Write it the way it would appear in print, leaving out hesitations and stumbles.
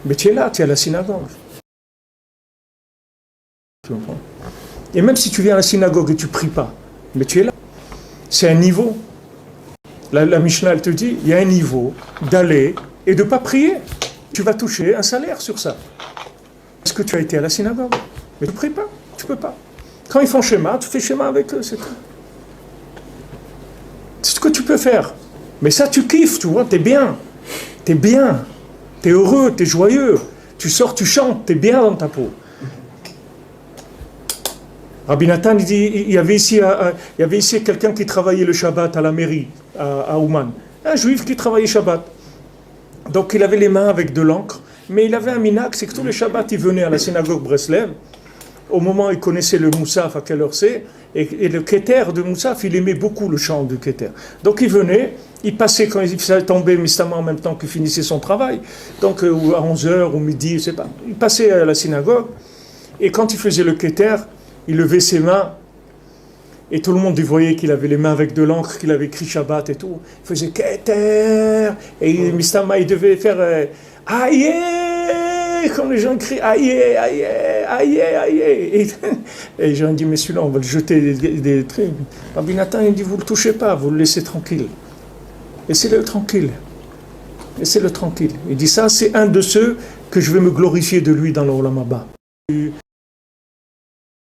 Mais tu es là, tu es à la synagogue. Tu comprends? Et même si tu viens à la synagogue et tu ne pries pas, mais tu es là. C'est un niveau. La Mishnah, elle te dit, il y a un niveau d'aller et de ne pas prier. Tu vas toucher un salaire sur ça. Est-ce que tu as été à la synagogue? Mais tu ne pries pas, tu ne peux pas. Quand ils font schéma, tu fais schéma avec eux, c'est tout. C'est ce que tu peux faire. Mais ça, tu kiffes, tu vois, t'es bien. T'es bien. T'es heureux, t'es joyeux. Tu sors, tu chantes, t'es bien dans ta peau. Rabbi Nathan, il dit, il y avait ici quelqu'un qui travaillait le Shabbat à la mairie, à Ouman. Un juif qui travaillait Shabbat. Donc il avait les mains avec de l'encre, mais il avait un minac, c'est que tous les Shabbats, il venait à la synagogue Breslev. Au moment où il connaissait le Moussaf, à quelle heure c'est, et le Keter de Moussaf, il aimait beaucoup le chant du Keter. Donc il venait, il passait quand il faisait tomber Mistama en même temps qu'il finissait son travail, donc à 11h ou midi, je sais pas. Il passait à la synagogue, et quand il faisait le Keter, il levait ses mains, et tout le monde voyait qu'il avait les mains avec de l'encre, qu'il avait écrit Shabbat et tout. Il faisait Keter, et Mistama, il devait faire Aïe, comme les gens crient Aïe, aïe, aïe, aïe. Et les gens disent, mais celui-là, on va le jeter des trucs. Rabbi Nathan, il dit, vous ne le touchez pas, vous le laissez tranquille. Laissez-le tranquille. Laissez-le tranquille. Il dit, ça, c'est un de ceux que je vais me glorifier de lui dans le Olam Haba.